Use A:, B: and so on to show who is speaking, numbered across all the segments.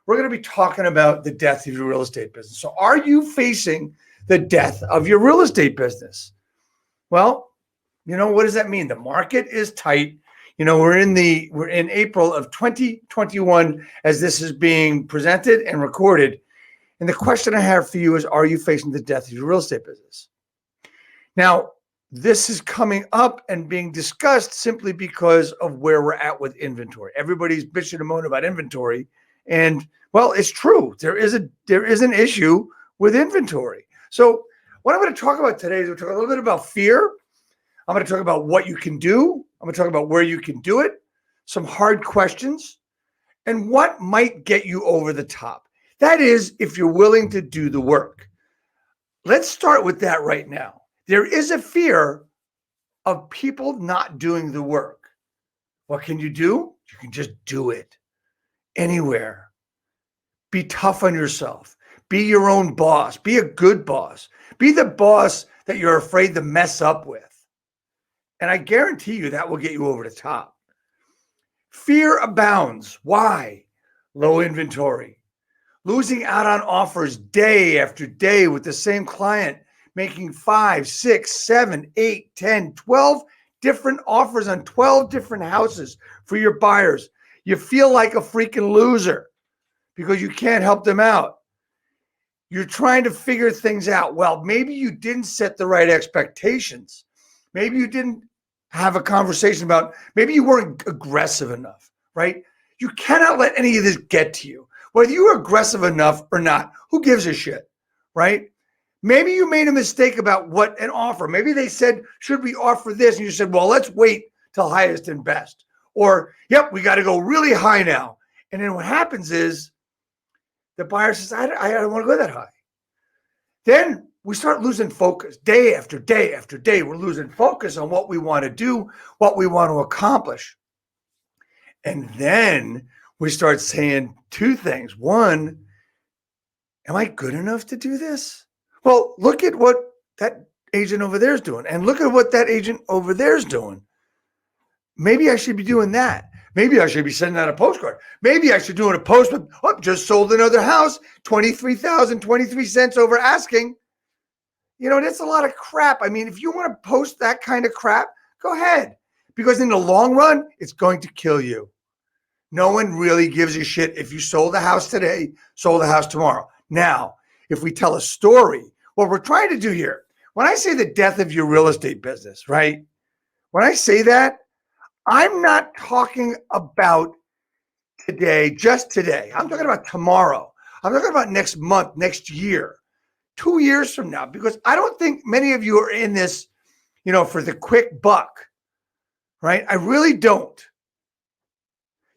A: we're going to be talking about the death of your real estate business. So are you facing the death of your real estate business? Well, what does that mean? The market is tight. We're in April of 2021 as this is being presented and recorded. And the question I have for you is, are you facing the death of your real estate business? Now, this is coming up and being discussed simply because of where we're at with inventory. Everybody's bitching and moaning about inventory. And well, it's true. There is an issue with inventory. So what I'm going to talk about today is we'll talk a little bit about fear. I'm going to talk about what you can do. I'm going to talk about where you can do it, some hard questions, and what might get you over the top. That is, if you're willing to do the work. Let's start with that right now. There is a fear of people not doing the work. What can you do? You can just do it anywhere. Be tough on yourself. Be your own boss. Be a good boss. Be the boss that you're afraid to mess up with. And I guarantee you that will get you over the top. Fear abounds. Why? Low inventory. Losing out on offers day after day with the same client, making 5, 6, 7, 8, 10, 12 different offers on 12 different houses for your buyers. You feel like a freaking loser because you can't help them out. You're trying to figure things out. Well, maybe you didn't set the right expectations. Maybe you didn't have a conversation about, maybe you weren't aggressive enough, right? You cannot let any of this get to you. Whether you were aggressive enough or not, who gives a shit, right? Maybe you made a mistake about what an offer. Maybe they said, should we offer this? And you said, well, let's wait till highest and best. Or, yep, we got to go really high now. And then what happens is the buyer says, I don't want to go that high. Then we start losing focus day after day after day. We're losing focus on what we want to do, what we want to accomplish. And then we start saying two things. One, am I good enough to do this? Well, look at what that agent over there is doing. And look at what that agent over there is doing. Maybe I should be doing that. Maybe I should be sending out a postcard. Maybe I should do a post with, just sold another house, $23,023 over asking. That's a lot of crap. I mean, if you want to post that kind of crap, go ahead. Because in the long run, it's going to kill you. No one really gives a shit if you sold a house today, sold a house tomorrow. Now, if we tell a story, what we're trying to do here, when I say the death of your real estate business, right? When I say that, I'm not talking about today, just today. I'm talking about tomorrow. I'm talking about next month, next year, 2 years from now, because I don't think many of you are in this, for the quick buck, right? I really don't.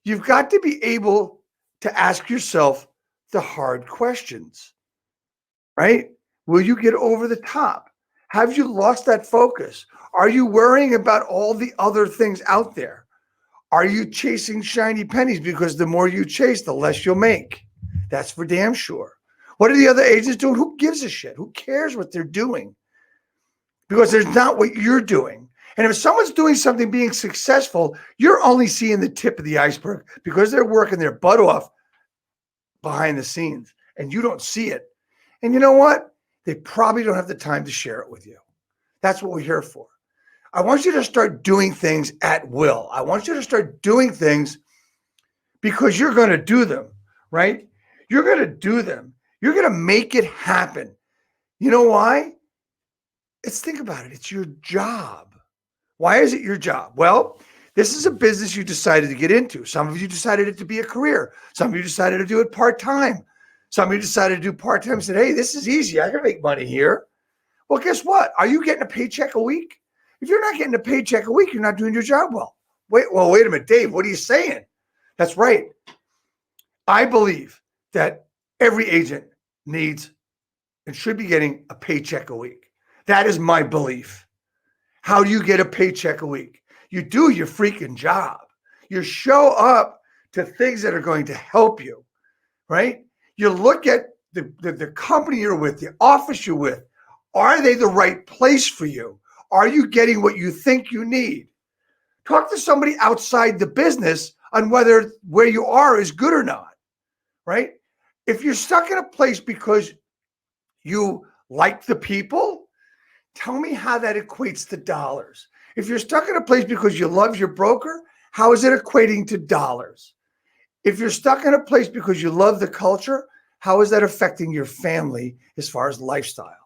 A: You've got to be able to ask yourself the hard questions, right? Will you get over the top? Have you lost that focus? Are you worrying about all the other things out there? Are you chasing shiny pennies because the more you chase, the less you'll make? That's for damn sure. What are the other agents doing? Who gives a shit? Who cares what they're doing? Because there's not what you're doing. And if someone's doing something being successful, you're only seeing the tip of the iceberg because they're working their butt off behind the scenes and you don't see it. And you know what? They probably don't have the time to share it with you. That's what we're here for. I want you to start doing things at will. I want you to start doing things because you're going to do them, right? You're going to do them. You're going to make it happen. You know why? Think about it. It's your job. Why is it your job? Well, this is a business you decided to get into. Some of you decided it to be a career. Some of you decided to do it part-time. Some of you decided to do part-time and said, hey, this is easy. I can make money here. Well, guess what? Are you getting a paycheck a week? If you're not getting a paycheck a week, you're not doing your job well. Wait a minute, Dave, what are you saying? That's right. I believe that every agent needs and should be getting a paycheck a week. That is my belief. How do you get a paycheck a week? You do your freaking job. You show up to things that are going to help you, right? You look at the company you're with, the office you're with. Are they the right place for you? Are you getting what you think you need? Talk to somebody outside the business on whether where you are is good or not, right? If you're stuck in a place because you like the people, tell me how that equates to dollars. If you're stuck in a place because you love your broker, how is it equating to dollars? If you're stuck in a place because you love the culture, how is that affecting your family as far as lifestyle?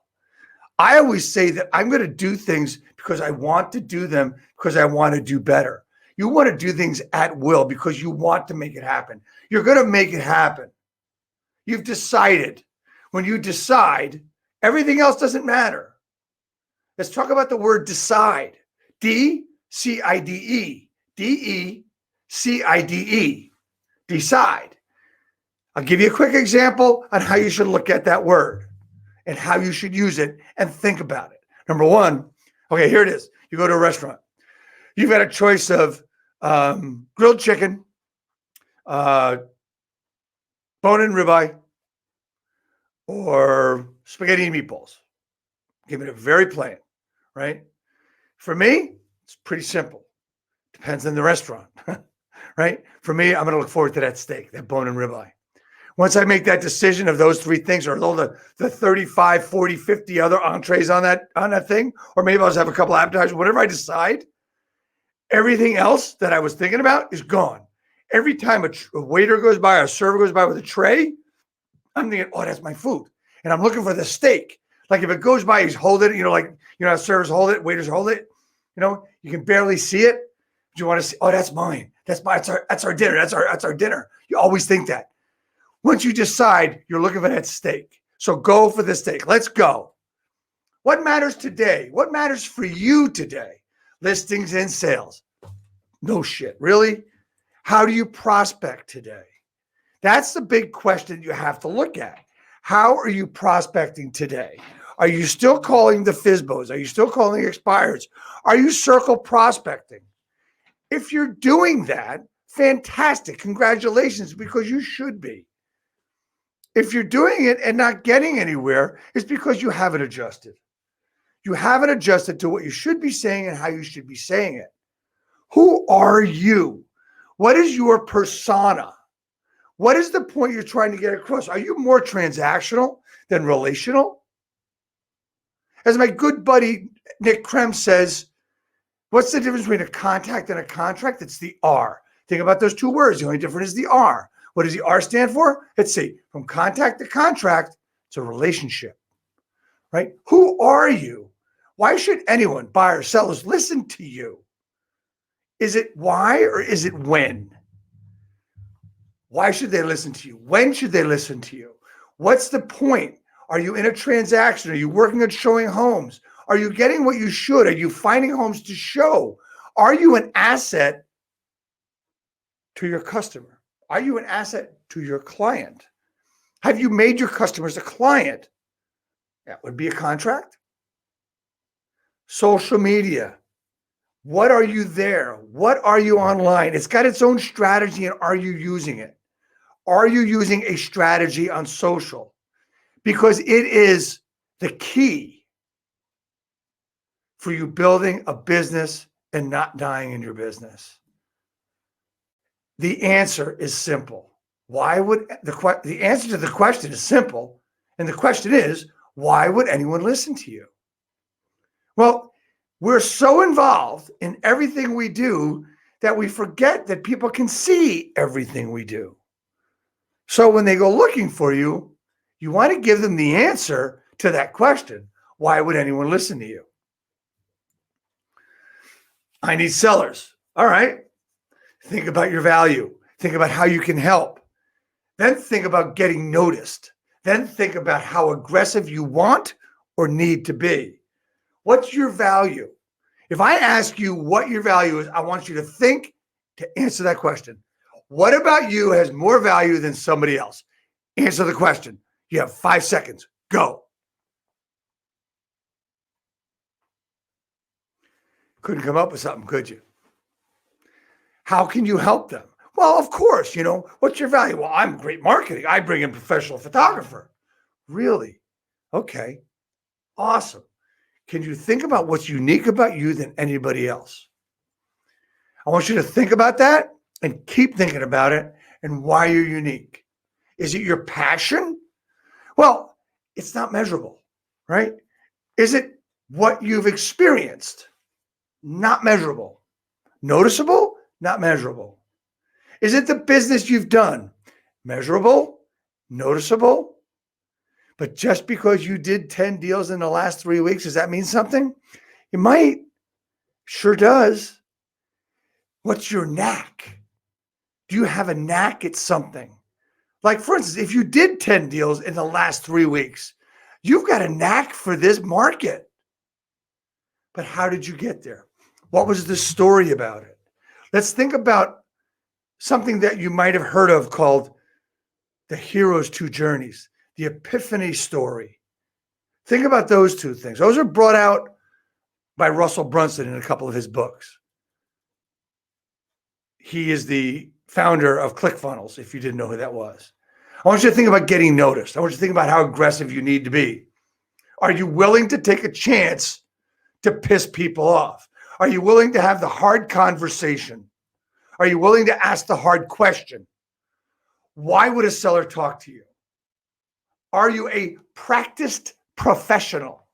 A: I always say that I'm going to do things because I want to do them because I want to do better. You want to do things at will because you want to make it happen. You're going to make it happen. You've decided. When you decide, everything else doesn't matter. Let's talk about the word decide. D-C-I-D-E. D-E-C-I-D-E. Decide. I'll give you a quick example on how you should look at that word and how you should use it and think about it. Number one, okay, here it is. You go to a restaurant. You've got a choice of grilled chicken, bone-in ribeye, or spaghetti and meatballs. Give it a very plain, right? For me, it's pretty simple. Depends on the restaurant, right? For me, I'm going to look forward to that steak, that bone and ribeye. Once I make that decision of those three things, or the 35, 40, 50 other entrees on that thing, or maybe I'll just have a couple appetizers, whatever I decide, everything else that I was thinking about is gone. Every time a waiter goes by or a server goes by with a tray, I'm thinking, oh, that's my food. And I'm looking for the steak. Like if it goes by, he's holding it, how servers hold it, waiters hold it, you can barely see it. But you want to see, oh, that's mine. That's our dinner. That's our dinner. You always think that. Once you decide, you're looking for that steak. So go for the steak. Let's go. What matters today? What matters for you today? Listings and sales. No shit. Really? How do you prospect today? That's the big question you have to look at. How are you prospecting today? Are you still calling the FSBOs? Are you still calling the expireds? Are you circle prospecting? If you're doing that, fantastic. Congratulations, because you should be. If you're doing it and not getting anywhere, it's because you haven't adjusted. You haven't adjusted to what you should be saying and how you should be saying it. Who are you? What is your persona? What is the point you're trying to get across? Are you more transactional than relational? As my good buddy Nick Krem says, what's the difference between a contact and a contract? It's the R. Think about those two words. The only difference is the R. What does the R stand for? Let's see. From contact to contract, it's a relationship, right? Who are you? Why should anyone, buyers, sellers, listen to you? Is it why or is it when? Why should they listen to you? When should they listen to you? What's the point? Are you in a transaction? Are you working on showing homes? Are you getting what you should? Are you finding homes to show? Are you an asset to your customer? Are you an asset to your client? Have you made your customers a client? That would be a contract. Social media. What are you there? What are you online? It's got its own strategy, and are you using it? Are you using a strategy on social? Because it is the key for you building a business and not dying in your business. The answer is simple. Why would the answer to the question is simple, and the question is, why would anyone listen to you? Well, we're so involved in everything we do that we forget that people can see everything we do. So when they go looking for you, you want to give them the answer to that question. Why would anyone listen to you? I need sellers. All right. Think about your value. Think about how you can help. Then think about getting noticed. Then think about how aggressive you want or need to be. What's your value? If I ask you what your value is, I want you to think to answer that question. What about you has more value than somebody else? Answer the question. You have 5 seconds. Go. Couldn't come up with something, could you? How can you help them? Well, of course, what's your value? Well, I'm great marketing. I bring in a professional photographer. Really? Okay. Awesome. Can you think about what's unique about you than anybody else? I want you to think about that and keep thinking about it and why you're unique. Is it your passion? Well, it's not measurable, right? Is it what you've experienced? Not measurable. Noticeable? Not measurable. Is it the business you've done? Measurable? Noticeable? But just because you did 10 deals in the last 3 weeks, does that mean something? It might. Sure does. What's your knack? Do you have a knack at something? Like, for instance, if you did 10 deals in the last 3 weeks, you've got a knack for this market. But how did you get there? What was the story about it? Let's think about something that you might have heard of called the hero's two journeys, the epiphany story. Think about those two things. Those are brought out by Russell Brunson in a couple of his books. He is the founder of ClickFunnels, if you didn't know who that was. I want you to think about getting noticed. I want you to think about how aggressive you need to be. Are you willing to take a chance to piss people off? Are you willing to have the hard conversation? Are you willing to ask the hard question? Why would a seller talk to you? Are you a practiced professional?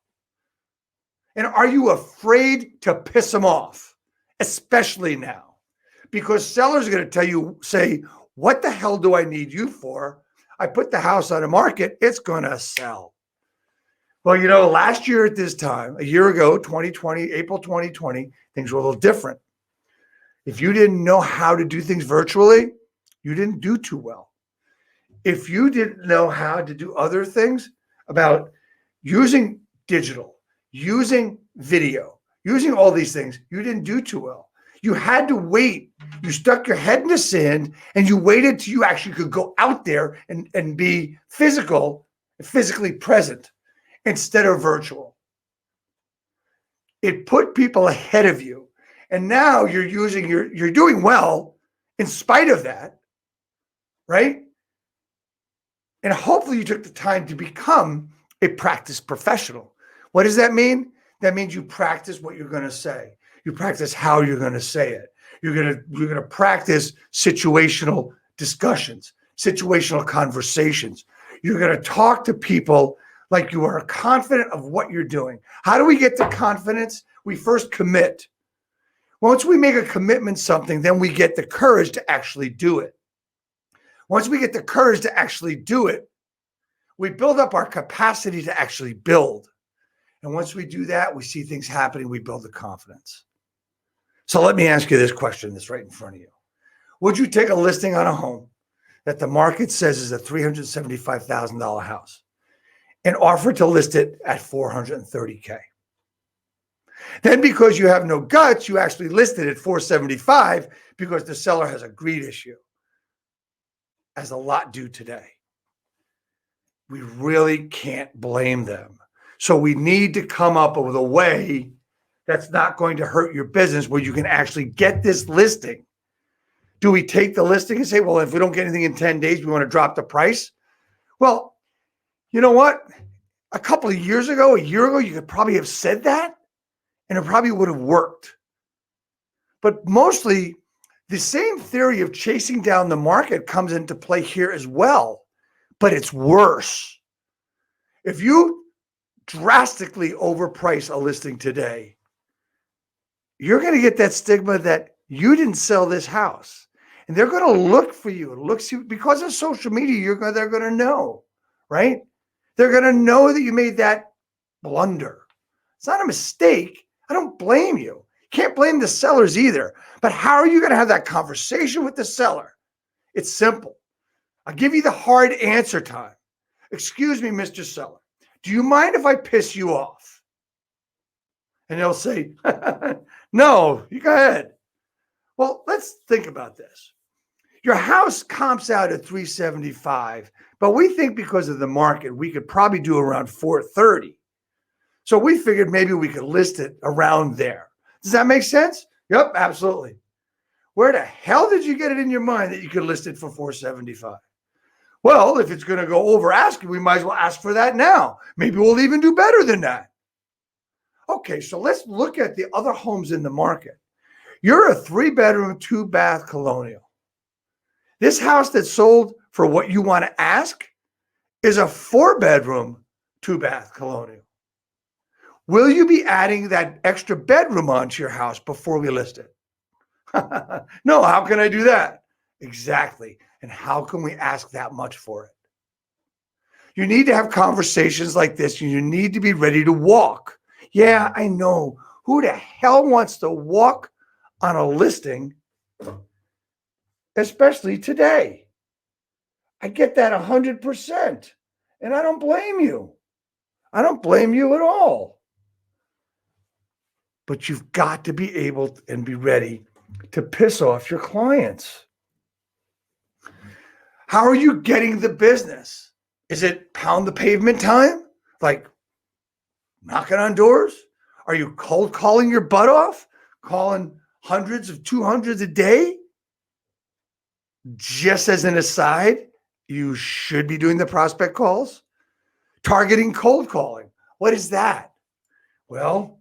A: And are you afraid to piss them off, especially now? Because sellers are going to tell you, say, what the hell do I need you for? I put the house on the market. It's going to sell. Well, you know, last year at this time, a year ago, 2020, April 2020, things were a little different. If you didn't know how to do things virtually, you didn't do too well. If you didn't know how to do other things about using digital, using video, using all these things, you didn't do too well. You had to wait. You stuck your head in the sand and you waited till you actually could go out there and be physically present instead of virtual. It put people ahead of you. And now you're doing well in spite of that, right? And hopefully you took the time to become a practice professional. What does that mean? That means you practice what you're going to say. You practice how you're going to say it. You're going to practice situational discussions, situational conversations. You're going to talk to people like you are confident of what you're doing. How do we get to confidence? We first commit. Once we make a commitment to something, then we get the courage to actually do it. Once we get the courage to actually do it, we build up our capacity to actually build. And once we do that, we see things happening, we build the confidence. So let me ask you this question that's right in front of you. Would you take a listing on a home that the market says is a $375,000 house and offer to list it at $430K? Then because you have no guts, you actually list it at $475 because the seller has a greed issue, as a lot do today. We really can't blame them. So we need to come up with a way that's not going to hurt your business where you can actually get this listing. Do we take the listing and say, well, if we don't get anything in 10 days, we want to drop the price? Well, you know what? A couple of years ago, a year ago, you could probably have said that and it probably would have worked. But mostly the same theory of chasing down the market comes into play here as well, but it's worse. If you drastically overprice a listing today, you're going to get that stigma that you didn't sell this house. And they're going to look for you. Because of social media, they're going to know, right? They're going to know that you made that blunder. It's not a mistake. I don't blame you. You can't blame the sellers either. But how are you going to have that conversation with the seller? It's simple. I'll give you the hard answer time. Excuse me, Mr. Seller. Do you mind if I piss you off? And they'll say, no, you go ahead. Well, let's think about this. Your house comps out at 375, but we think because of the market, we could probably do around 430. So we figured maybe we could list it around there. Does that make sense? Yep, absolutely. Where the hell did you get it in your mind that you could list it for 475? Well, if it's going to go over asking, we might as well ask for that now. Maybe we'll even do better than that. Okay, so let's look at the other homes in the market. You're a 3-bedroom, 2-bath colonial. This house that sold for what you want to ask is a 4-bedroom, 2-bath colonial. Will you be adding that extra bedroom onto your house before we list it? No, how can I do that? Exactly. And how can we ask that much for it? You need to have conversations like this. You need to be ready to walk. Yeah, I know. Who the hell wants to walk on a listing, especially today? I get that 100%. And I don't blame you. I don't blame you at all. But you've got to be able and be ready to piss off your clients. How are you getting the business? Is it pound the pavement time? Like knocking on doors? Are you cold calling your butt off? Calling hundreds of 200s a day? Just as an aside, you should be doing the prospect calls. Targeting cold calling. What is that? Well,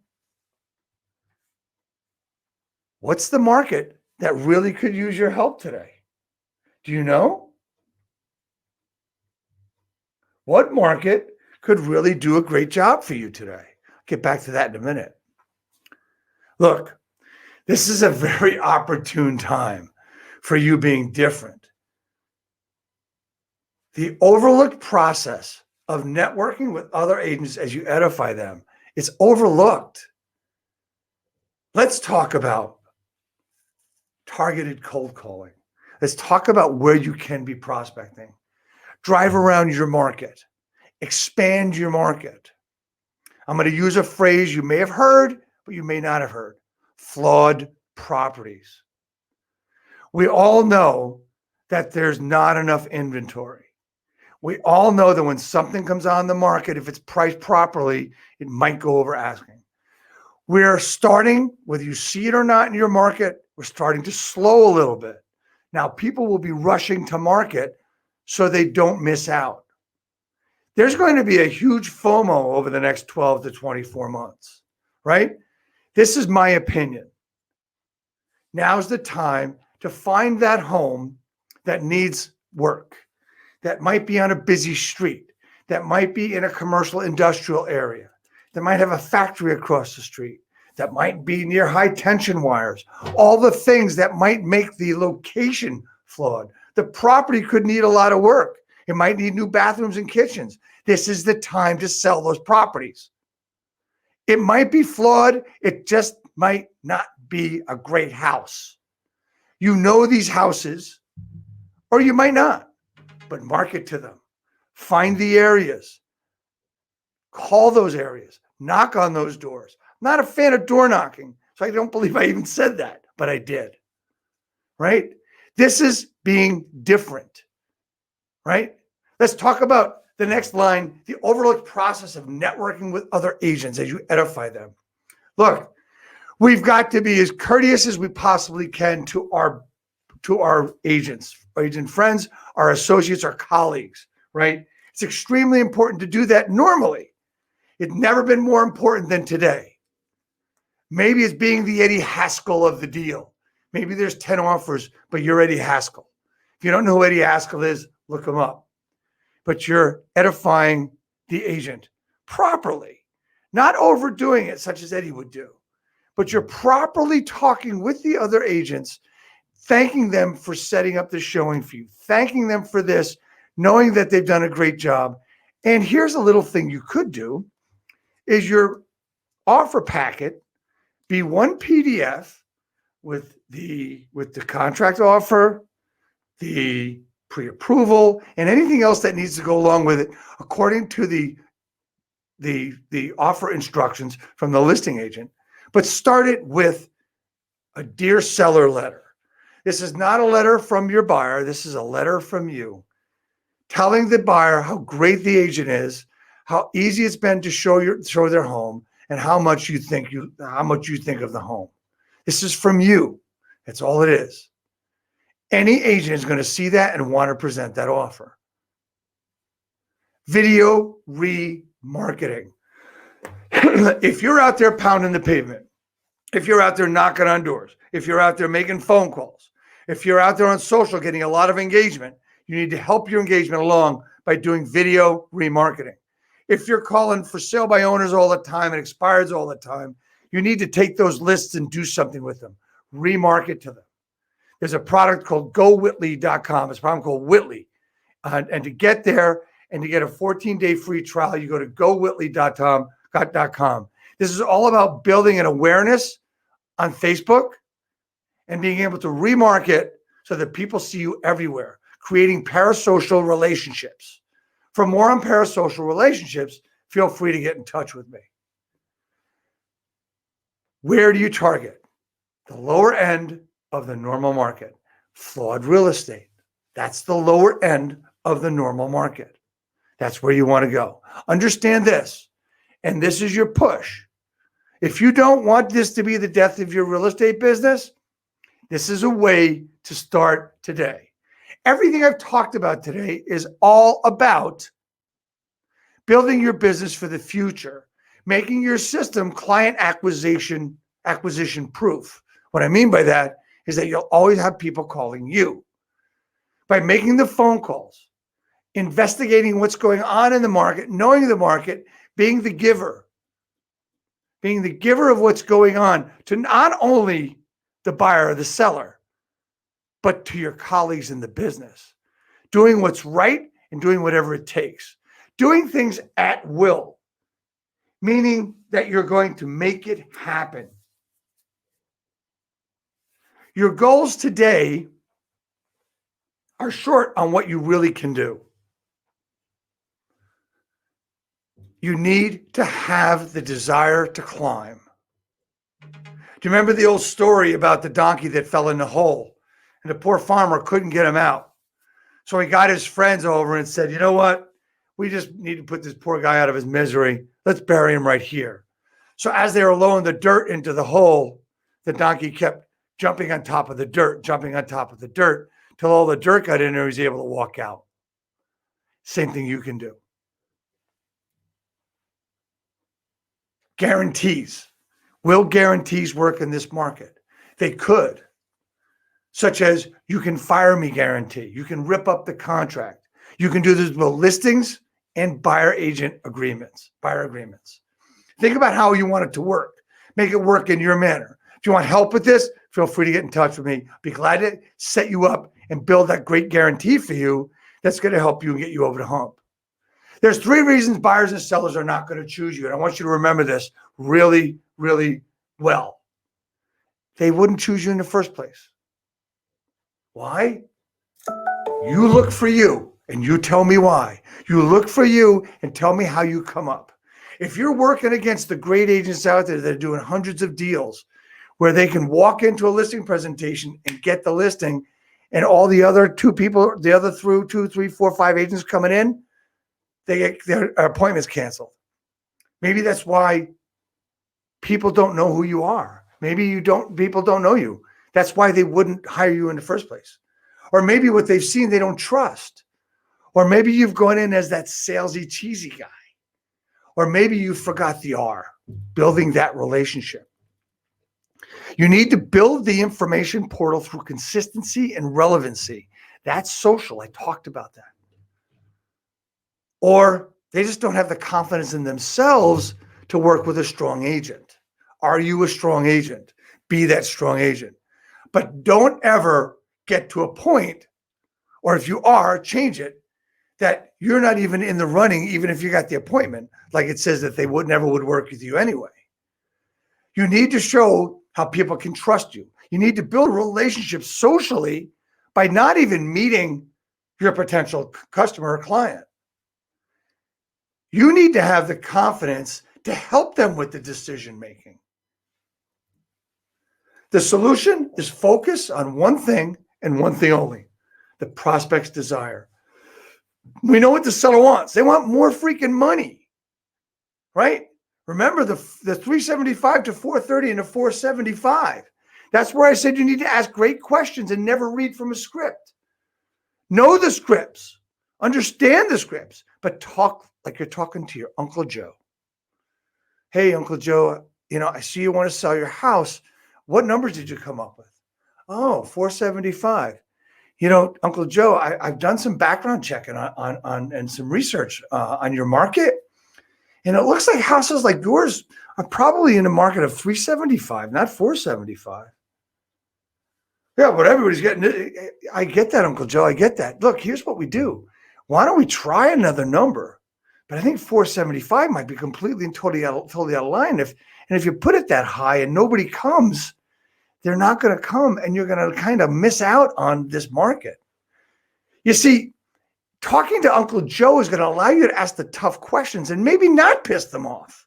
A: what's the market that really could use your help today? Do you know? What market could really do a great job for you today? I'll get back to that in a minute. Look, this is a very opportune time for you being different. The overlooked process of networking with other agents as you edify them is overlooked. Let's talk about targeted cold calling. Let's talk about where you can be prospecting. Drive around your market. Expand your market. I'm going to use a phrase you may have heard, but you may not have heard. Flawed properties. We all know that there's not enough inventory. We all know that when something comes on the market, if it's priced properly, it might go over asking. We're starting, whether you see it or not in your market, we're starting to slow a little bit. Now, people will be rushing to market so they don't miss out. There's going to be a huge FOMO over the next 12 to 24 months, right? This is my opinion. Now's the time to find that home that needs work, that might be on a busy street, that might be in a commercial industrial area, that might have a factory across the street, that might be near high tension wires, all the things that might make the location flawed. The property could need a lot of work. It might need new bathrooms and kitchens. This is the time to sell those properties. It might be flawed. It just might not be a great house. You know these houses, or you might not, but market to them. Find the areas. Call those areas. Knock on those doors. I'm not a fan of door knocking, so I don't believe I even said that, but I did. Right? This is being different. Right? Let's talk about the next line, the overlooked process of networking with other agents as you edify them. Look, we've got to be as courteous as we possibly can to our agents, our agent friends, our associates, our colleagues, right? It's extremely important to do that normally. It's never been more important than today. Maybe it's being the Eddie Haskell of the deal. Maybe there's 10 offers, but you're Eddie Haskell. If you don't know who Eddie Haskell is, look him up. But you're edifying the agent properly, not overdoing it, such as Eddie would do, but you're properly talking with the other agents, thanking them for setting up the showing for you, thanking them for this, knowing that they've done a great job. And here's a little thing you could do is your offer packet be one PDF with the contract offer, the pre-approval, and anything else that needs to go along with it according to the offer instructions from the listing agent. But start it with a dear seller letter. This is not a letter from your buyer. This is a letter from you telling the buyer how great the agent is, how easy it's been to show their home, and how much you think of the home. This is from you. That's all it is. Any agent is going to see that and want to present that offer. Video remarketing. If you're out there pounding the pavement, if you're out there knocking on doors, if you're out there making phone calls, If you're out there on social getting a lot of engagement, you need to help your engagement along by doing video remarketing. If you're calling for sale by owners all the time and expires all the time, you need to take those lists and do something with them. Remarket to them. There's a product called GoWhitly.com. It's a product called Whitly. And to get there and to get a 14-day free trial, you go to GoWhitly.com. This is all about building an awareness on Facebook and being able to remarket so that people see you everywhere, creating parasocial relationships. For more on parasocial relationships, feel free to get in touch with me. Where do you target? The lower end of the normal market. Flawed real estate. That's the lower end of the normal market. That's where you want to go. Understand this, and this is your push. If you don't want this to be the death of your real estate business, this is a way to start today. Everything I've talked about today is all about building your business for the future, making your system client acquisition proof. What I mean by that is that you'll always have people calling you. By making the phone calls, investigating what's going on in the market, knowing the market, being the giver of what's going on to not only the buyer or the seller, but to your colleagues in the business, doing what's right and doing whatever it takes, doing things at will, meaning that you're going to make it happen. Your goals today are short on what you really can do. You need to have the desire to climb. Do you remember the old story about the donkey that fell in the hole and the poor farmer couldn't get him out? So he got his friends over and said, you know what? We just need to put this poor guy out of his misery. Let's bury him right here. So as they were lowering the dirt into the hole, the donkey kept jumping on top of the dirt, till all the dirt got in there, he was able to walk out. Same thing you can do. Guarantees. Will guarantees work in this market? They could, such as you can fire me guarantee. You can rip up the contract. You can do this with listings and buyer agreements. Think about how you want it to work. Make it work in your manner. If you want help with this, feel free to get in touch with me. Be glad to set you up and build that great guarantee for you that's going to help you and get you over the hump. There's 3 reasons buyers and sellers are not going to choose you. And I want you to remember this really, really well. They wouldn't choose you in the first place. Why? You look for you and you tell me why. You look for you and tell me how you come up. If you're working against the great agents out there that are doing hundreds of deals where they can walk into a listing presentation and get the listing, and all the other 2 people, the other 2, 3, 4, 5 agents coming in, they get their appointments canceled. Maybe that's why people don't know who you are. Maybe people don't know you. That's why they wouldn't hire you in the first place. Or maybe what they've seen, they don't trust. Or maybe you've gone in as that salesy, cheesy guy. Or maybe you forgot the R, building that relationship. You need to build the information portal through consistency and relevancy. That's social. I talked about that. Or they just don't have the confidence in themselves to work with a strong agent. Are you a strong agent? Be that strong agent. But don't ever get to a point, or if you are, change it, that you're not even in the running, even if you got the appointment, like it says that they never would work with you anyway. You need to show how people can trust you. You need to build relationships socially by not even meeting your potential customer or client. You need to have the confidence to help them with the decision making. The solution is focus on one thing and one thing only: the prospect's desire. We know what the seller wants. They want more freaking money, right? Remember the 375 to 430 and the 475. That's where I said you need to ask great questions and never read from a script. Know the scripts, understand the scripts, but talk like you're talking to your Uncle Joe. Hey, Uncle Joe, I see you want to sell your house. What numbers did you come up with? Oh, 475. You know, Uncle Joe, I've done some background checking on and some research on your market. And it looks like houses like yours are probably in the market of 375, not 475. Yeah, but everybody's getting it. I get that, Uncle Joe. I get that. Look, here's what we do. Why don't we try another number? But I think 475 might be completely and totally out of line. If you put it that high and nobody comes, they're not going to come, and you're going to kind of miss out on this market. You see, talking to Uncle Joe is going to allow you to ask the tough questions and maybe not piss them off.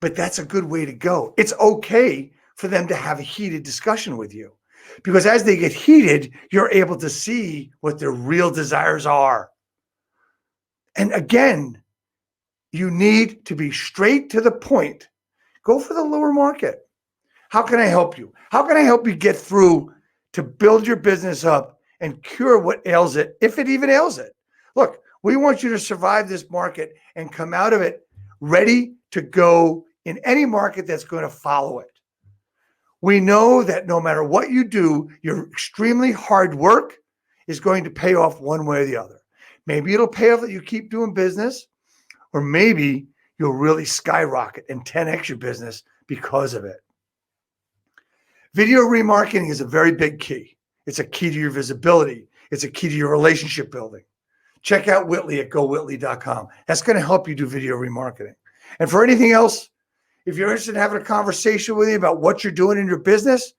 A: But that's a good way to go. It's okay for them to have a heated discussion with you, because as they get heated, you're able to see what their real desires are. And again, you need to be straight to the point. Go for the lower market. How can I help you? How can I help you get through to build your business up and cure what ails it, if it even ails it? Look, we want you to survive this market and come out of it ready to go in any market that's going to follow it. We know that no matter what you do, your extremely hard work is going to pay off one way or the other. Maybe it'll pay off that you keep doing business, or maybe you'll really skyrocket and 10x your business because of it. Video remarketing is a very big key. It's a key to your visibility. It's a key to your relationship building. Check out Whitley at gowhitley.com. That's going to help you do video remarketing. And for anything else, if you're interested in having a conversation with me about what you're doing in your business,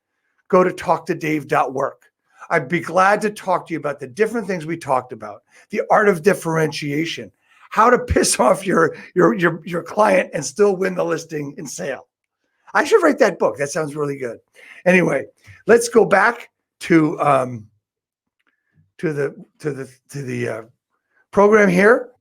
A: go to talktodave.work. I'd be glad to talk to you about the different things we talked about, the art of differentiation, how to piss off your client and still win the listing and sale. I should write that book. That sounds really good. Anyway, let's go back to the program here.